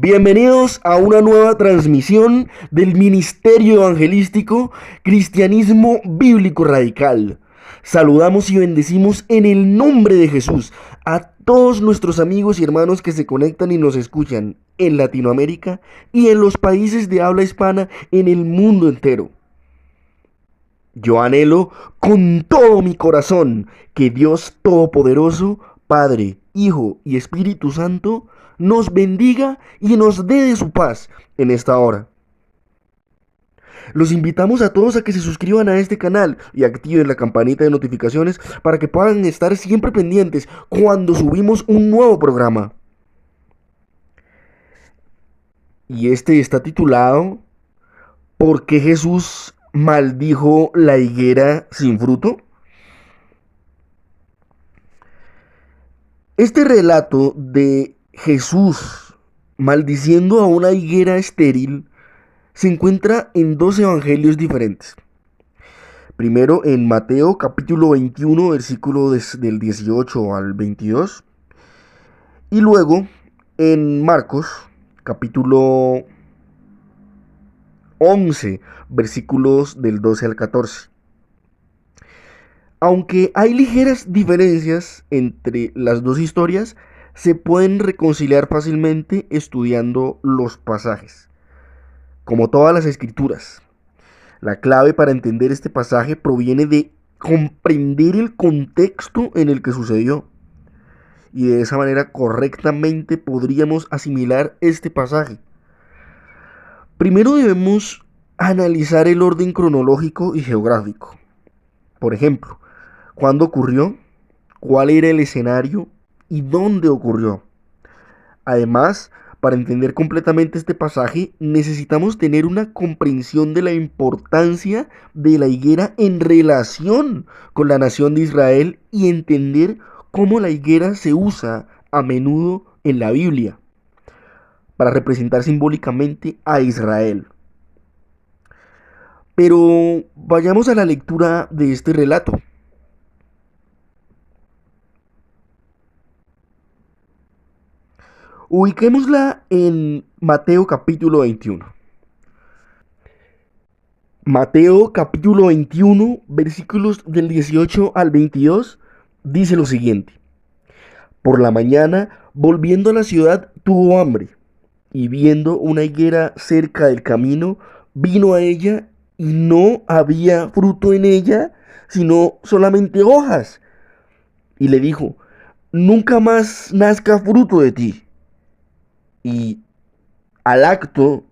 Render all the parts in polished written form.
Bienvenidos a una nueva transmisión del Ministerio Evangelístico Cristianismo Bíblico Radical. Saludamos y bendecimos en el nombre de Jesús a todos nuestros amigos y hermanos que se conectan y nos escuchan en Latinoamérica y en los países de habla hispana en el mundo entero. Yo anhelo con todo mi corazón que Dios Todopoderoso, Padre, Hijo y Espíritu Santo nos bendiga y nos dé de su paz en esta hora. Los invitamos a todos a que se suscriban a este canal y activen la campanita de notificaciones para que puedan estar siempre pendientes cuando subimos un nuevo programa. Y este está titulado ¿Por qué Jesús maldijo la higuera sin fruto? Este relato de Jesús maldiciendo a una higuera estéril se encuentra en dos evangelios diferentes. Primero en Mateo capítulo 21, versículo del 18 al 22. Y luego en Marcos capítulo 11, versículos del 12 al 14. Aunque hay ligeras diferencias entre las dos historias, se pueden reconciliar fácilmente estudiando los pasajes. Como todas las escrituras, la clave para entender este pasaje proviene de comprender el contexto en el que sucedió. Y de esa manera correctamente podríamos asimilar este pasaje. Primero debemos analizar el orden cronológico y geográfico. Por ejemplo, ¿cuándo ocurrió? ¿Cuál era el escenario? ¿Y dónde ocurrió? Además, para entender completamente este pasaje, necesitamos tener una comprensión de la importancia de la higuera en relación con la nación de Israel y entender cómo la higuera se usa a menudo en la Biblia para representar simbólicamente a Israel. Pero vayamos a la lectura de este relato. Ubiquémosla en Mateo capítulo 21. Mateo capítulo 21, versículos del 18 al 22, dice lo siguiente. Por la mañana, volviendo a la ciudad, tuvo hambre, y viendo una higuera cerca del camino, vino a ella, y no había fruto en ella, sino solamente hojas. Y le dijo, nunca más nazca fruto de ti. Y al acto,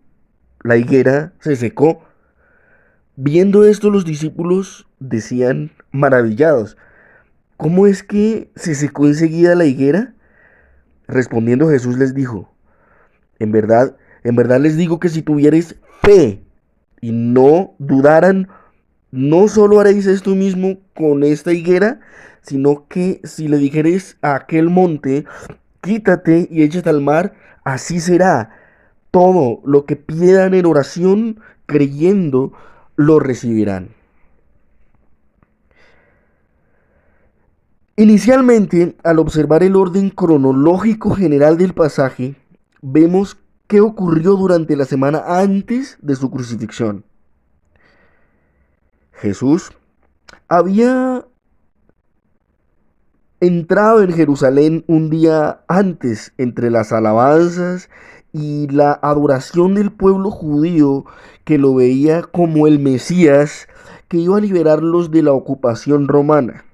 la higuera se secó. Viendo esto, los discípulos decían maravillados, ¿cómo es que se secó enseguida la higuera? Respondiendo Jesús les dijo, en verdad les digo que si tuvierais fe y no dudaran, no solo haréis esto mismo con esta higuera, sino que si le dijereis a aquel monte, quítate y échate al mar, así será. Todo lo que pidan en oración, creyendo, lo recibirán. Inicialmente, al observar el orden cronológico general del pasaje, vemos qué ocurrió durante la semana antes de su crucifixión. Jesús había entrado en Jerusalén un día antes entre las alabanzas y la adoración del pueblo judío que lo veía como el Mesías que iba a liberarlos de la ocupación romana.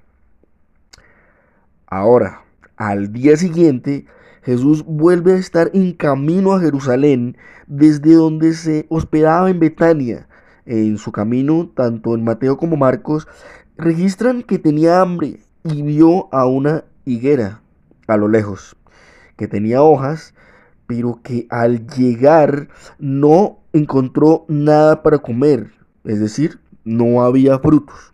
Ahora, al día siguiente, Jesús vuelve a estar en camino a Jerusalén desde donde se hospedaba en Betania. En su camino, tanto en Mateo como Marcos, registran que tenía hambre y vio a una higuera a lo lejos, que tenía hojas, pero que al llegar no encontró nada para comer, es decir, no había frutos.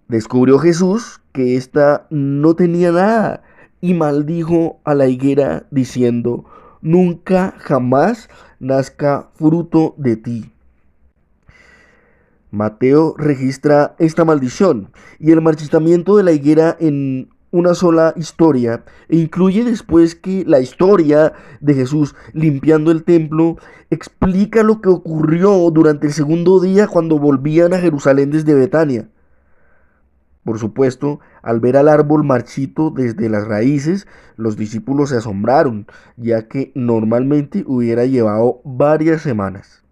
Descubrió Jesús que ésta no tenía nada y maldijo a la higuera diciendo, nunca jamás nazca fruto de ti. Mateo registra esta maldición y el marchitamiento de la higuera en una sola historia e incluye después que la historia de Jesús limpiando el templo explica lo que ocurrió durante el segundo día cuando volvían a Jerusalén desde Betania. Por supuesto, al ver al árbol marchito desde las raíces, los discípulos se asombraron, ya que normalmente hubiera llevado varias semanas.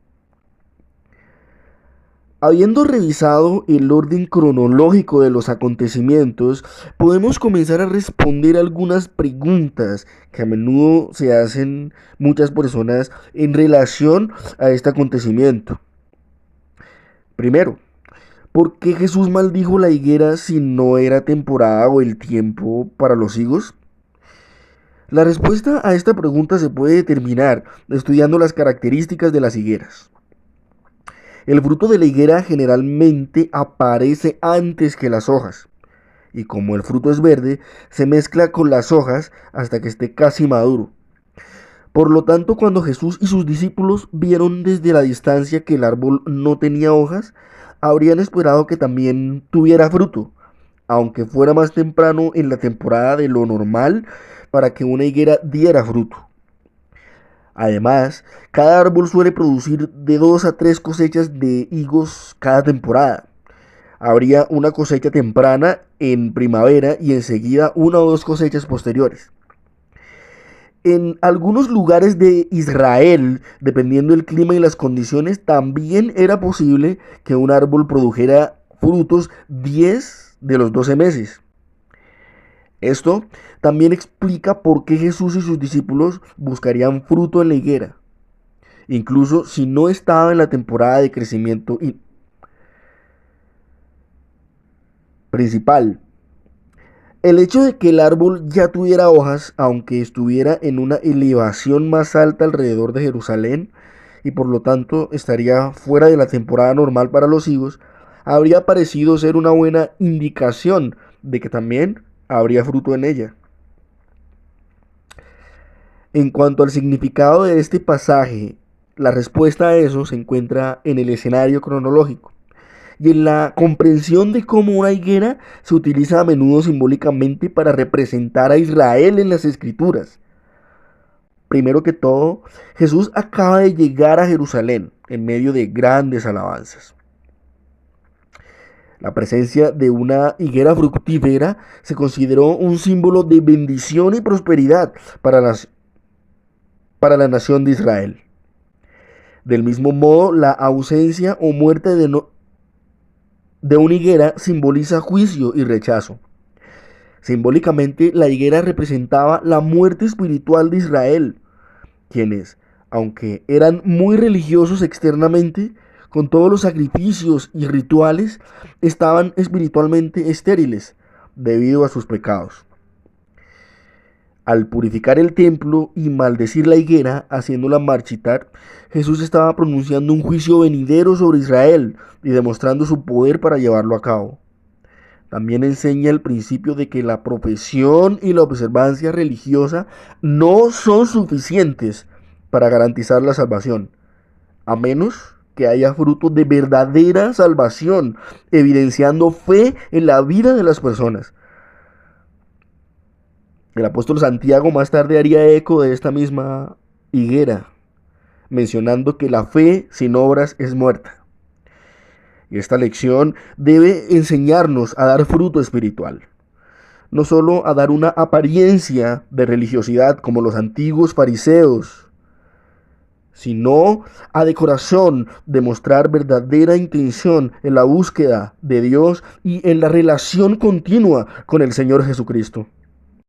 Habiendo revisado el orden cronológico de los acontecimientos, podemos comenzar a responder algunas preguntas que a menudo se hacen muchas personas en relación a este acontecimiento. Primero, ¿por qué Jesús maldijo la higuera si no era temporada o el tiempo para los higos? La respuesta a esta pregunta se puede determinar estudiando las características de las higueras. El fruto de la higuera generalmente aparece antes que las hojas, y como el fruto es verde, se mezcla con las hojas hasta que esté casi maduro. Por lo tanto, cuando Jesús y sus discípulos vieron desde la distancia que el árbol no tenía hojas, habrían esperado que también tuviera fruto, aunque fuera más temprano en la temporada de lo normal para que una higuera diera fruto. Además, cada árbol suele producir de 2 a 3 cosechas de higos cada temporada. Habría una cosecha temprana en primavera y enseguida una o dos cosechas posteriores. En algunos lugares de Israel, dependiendo del clima y las condiciones, también era posible que un árbol produjera frutos 10 de los 12 meses. Esto también explica por qué Jesús y sus discípulos buscarían fruto en la higuera, incluso si no estaba en la temporada de crecimiento principal. El hecho de que el árbol ya tuviera hojas, aunque estuviera en una elevación más alta alrededor de Jerusalén, y por lo tanto estaría fuera de la temporada normal para los higos, habría parecido ser una buena indicación de que también habría fruto en ella. En cuanto al significado de este pasaje, la respuesta a eso se encuentra en el escenario cronológico y en la comprensión de cómo una higuera se utiliza a menudo simbólicamente para representar a Israel en las Escrituras. Primero que todo, Jesús acaba de llegar a Jerusalén en medio de grandes alabanzas. La presencia de una higuera fructífera se consideró un símbolo de bendición y prosperidad para la nación de Israel. Del mismo modo, la ausencia o muerte de una higuera simboliza juicio y rechazo. Simbólicamente, la higuera representaba la muerte espiritual de Israel, quienes, aunque eran muy religiosos externamente, con todos los sacrificios y rituales, estaban espiritualmente estériles debido a sus pecados. Al purificar el templo y maldecir la higuera, haciéndola marchitar, Jesús estaba pronunciando un juicio venidero sobre Israel y demostrando su poder para llevarlo a cabo. También enseña el principio de que la profesión y la observancia religiosa no son suficientes para garantizar la salvación, a menos que haya fruto de verdadera salvación, evidenciando fe en la vida de las personas. El apóstol Santiago más tarde haría eco de esta misma higuera, mencionando que la fe sin obras es muerta. Y esta lección debe enseñarnos a dar fruto espiritual, no solo a dar una apariencia de religiosidad como los antiguos fariseos, sino a de corazón demostrar verdadera intención en la búsqueda de Dios y en la relación continua con el Señor Jesucristo.